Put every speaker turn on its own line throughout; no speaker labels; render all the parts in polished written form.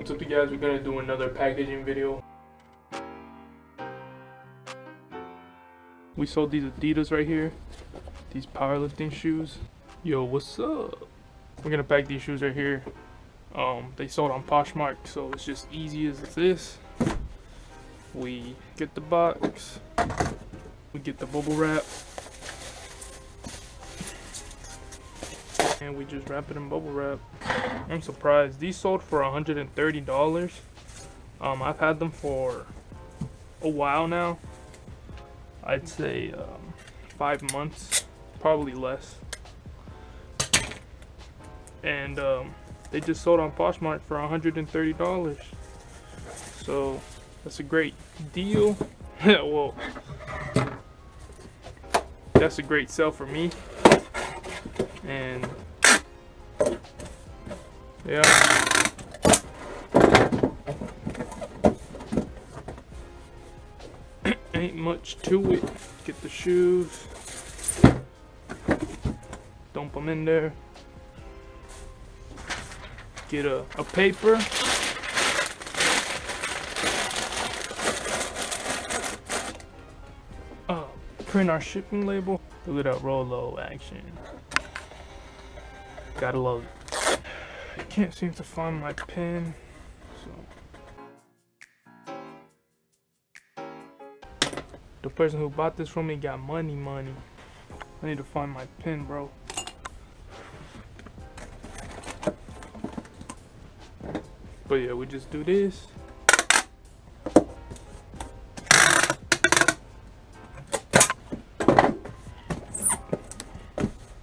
What's up, you guys? We're gonna do another packaging video. We sold these Adidas right here, these powerlifting shoes. Yo, what's up? We're gonna pack these shoes right here. They sold on Poshmark, so it's just easy as this. We get the box, we get the bubble wrap, and we just wrap it in bubble wrap. I'm surprised. These sold for $130. I've had them for a while now. I'd say 5 months, probably less. And they just sold on Poshmark for $130. So that's a great deal. Well, that's a great sell for me. And yeah. Ain't much to it. Get the shoes, dump them in there, get a paper, print our shipping label. Look at that Rolo action. Gotta love it. I can't seem to find my pen, so the person who bought this from me got money. I need to find my pen, bro. But yeah, we just do this.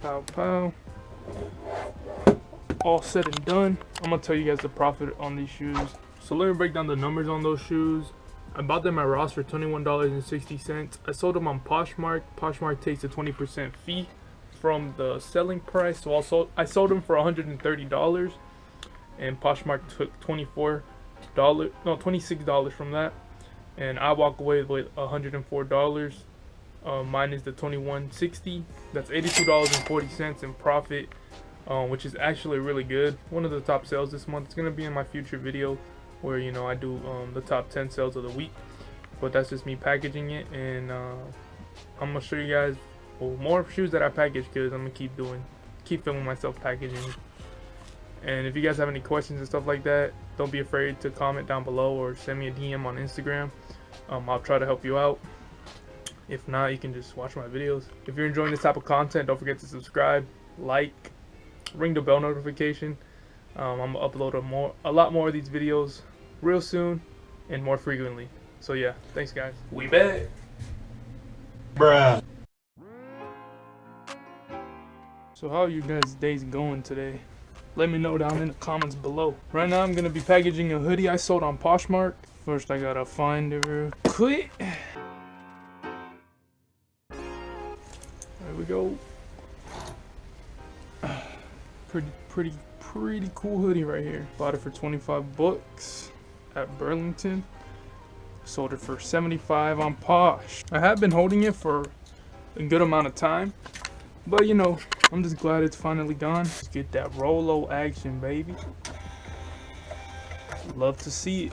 Pow pow. All said and done, I'm gonna tell you guys the profit on these shoes. So let me break down the numbers on those shoes. I bought them at Ross for $21.60. I sold them on Poshmark. Poshmark takes a 20% fee from the selling price. So I sold them for $130, and Poshmark took $26 from that, and I walk away with $104. Minus the $21.60. That's $82.40 in profit. Which is actually really good. One of the top sales this month. It's gonna be in my future video where, you know, I do the top 10 sales of the week. But that's just me packaging it, and I'm gonna show you guys more shoes that I package, because I'm gonna keep filming myself packaging. And if you guys have any questions and stuff like that, don't be afraid to comment down below or send me a DM on Instagram. I'll try to help you out. If not, you can just watch my videos. If you're enjoying this type of content, don't forget to subscribe, like, ring the bell notification. I'm gonna upload a lot more of these videos real soon and more frequently. So yeah, thanks guys. We back. Bruh. So how are you guys' days going today? Let me know down in the comments below. Right now I'm gonna be packaging a hoodie I sold on Poshmark. First I gotta find it real quick. There we go. Pretty cool hoodie right here. Bought it for 25 bucks at Burlington. Sold it for 75 on Posh. I have been holding it for a good amount of time, but you know, I'm just glad it's finally gone. Let's get that Rolo action, baby. Love to see it.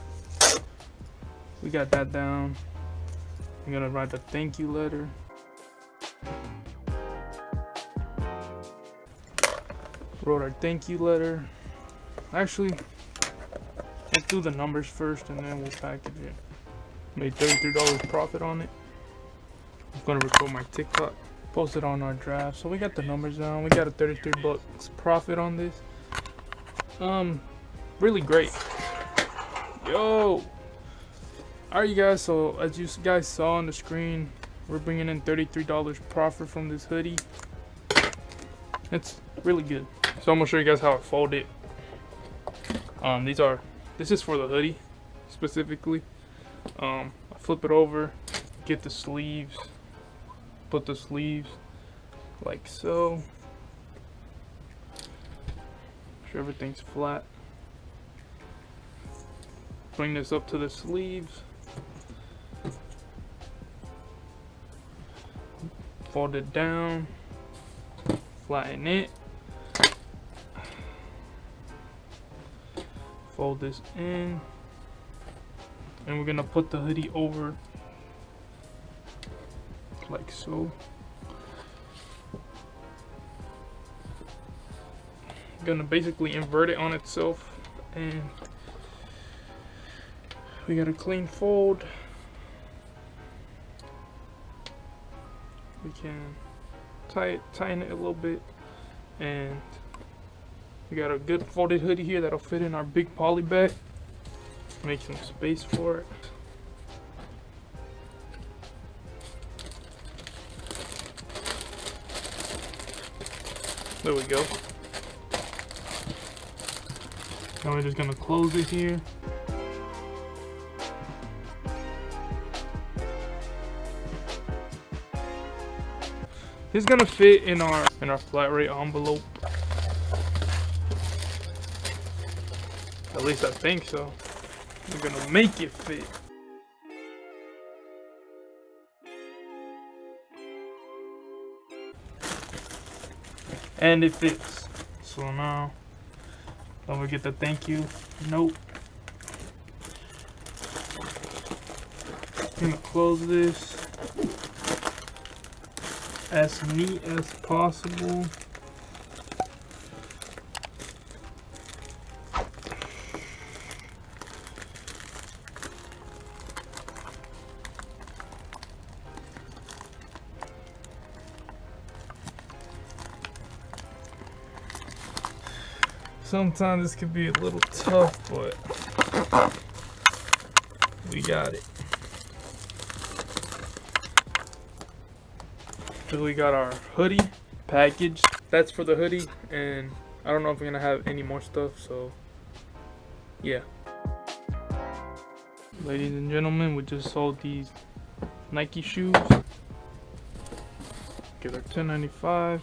We got that down. I'm gonna write the thank you letter. Wrote our thank you letter. Actually, let's do the numbers first and then we'll package it. Made $33 profit on it. I'm gonna record my TikTok, post it on our draft. So we got the numbers down. We got a 33 bucks profit on this. Really great. Yo. Alright, you guys. So as you guys saw on the screen, we're bringing in $33 profit from this hoodie. It's really good. So I'm gonna show you guys how I fold it. This is for the hoodie specifically. I flip it over, get the sleeves, put the sleeves like so. Make sure everything's flat. Bring this up to the sleeves. Fold it down, flatten it, fold this in, and we're gonna put the hoodie over like so. Gonna basically invert it on itself, and we got a clean fold. We can tighten it a little bit, and we got a good folded hoodie here that'll fit in our big poly bag. Make some space for it. There we go. Now we're just gonna close it here. This is gonna fit in our flat rate envelope. At least I think so. We're gonna make it fit. And it fits. So now, don't forget the thank you note. I'm gonna close this as neat as possible. Sometimes this could be a little tough, but we got it. So we got our hoodie package. That's for the hoodie, and I don't know if we're gonna have any more stuff, so yeah. Ladies and gentlemen, we just sold these Nike shoes. Get our $10.95.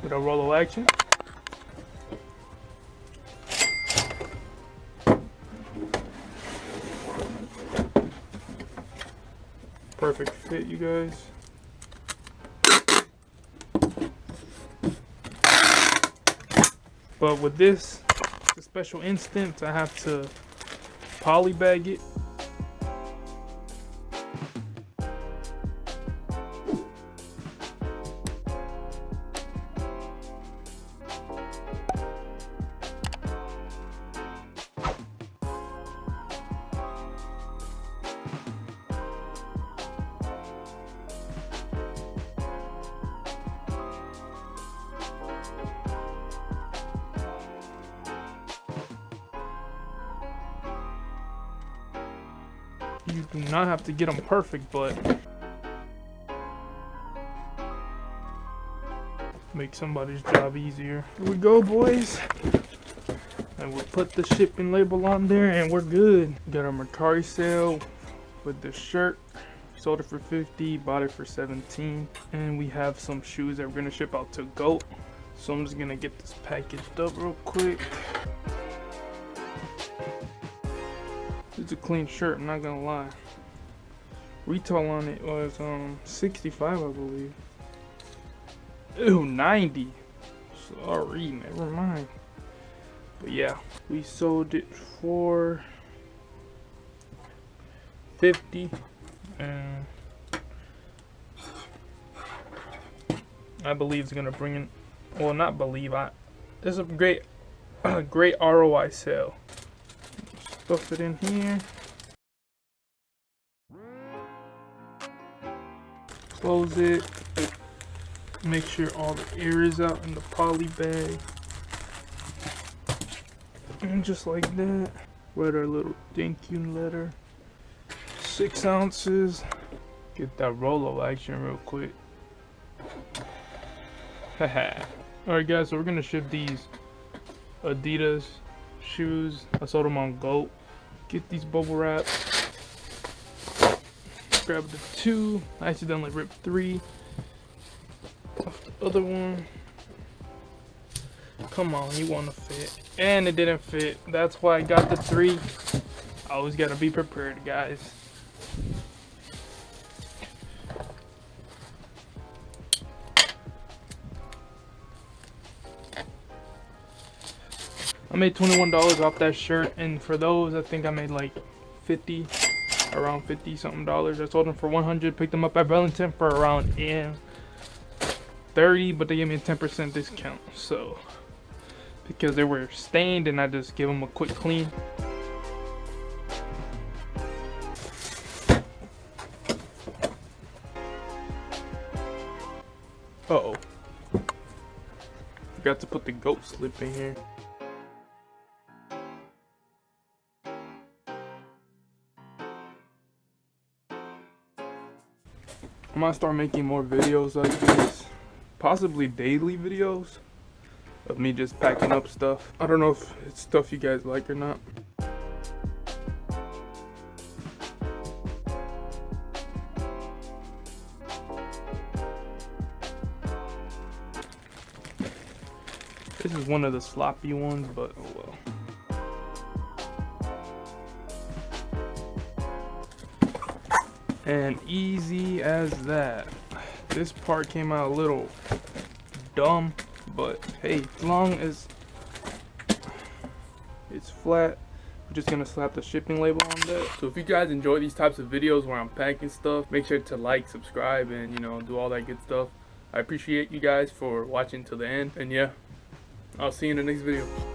With a Rollo action. Perfect fit, you guys. But with this, it's a special instance. I have to poly bag it. You do not have to get them perfect, but make somebody's job easier. Here we go, boys. And we'll put the shipping label on there and we're good. Got our Mercari sale with the shirt. Sold it for $50, bought it for $17. And we have some shoes that we're gonna ship out to GOAT. So I'm just gonna get this packaged up real quick. It's a clean shirt, I'm not gonna lie. Retail on it was $65, I believe. Ew, $90. Sorry, never mind. But yeah, we sold it for $50, and I believe it's gonna bring in. Well, not believe. This is a great ROI sale. Stuff it in here. Close it. Make sure all the air is out in the poly bag. And just like that, write our little thank you letter. 6 ounces. Get that Rollo action real quick. Haha. Alright guys, so we're gonna ship these Adidas shoes. I sold them on GOAT. Get these bubble wrap. grabbed the 2. I accidentally ripped 3 off the other one. Come on, you want to fit. And it didn't fit. That's why I got the 3. Always gotta be prepared, guys. I made $21 off that shirt, and for those, I think I made like 50, around 50 something dollars. I sold them for 100. Picked them up at Burlington for around 30, but they gave me a 10% discount. So because they were stained, and I just gave them a quick clean. Uh-oh. Forgot to put the goat slip in here. I'm gonna start making more videos like this. Possibly daily videos of me just packing up stuff. I don't know if it's stuff you guys like or not. This is one of the sloppy ones, but oh well. And easy as that. This part came out a little dumb, but hey, as long as it's flat, I'm just gonna slap the shipping label on that. So if you guys enjoy these types of videos where I'm packing stuff, make sure to like, subscribe, and you know, do all that good stuff. I appreciate you guys for watching till the end, and yeah, I'll see you in the next video.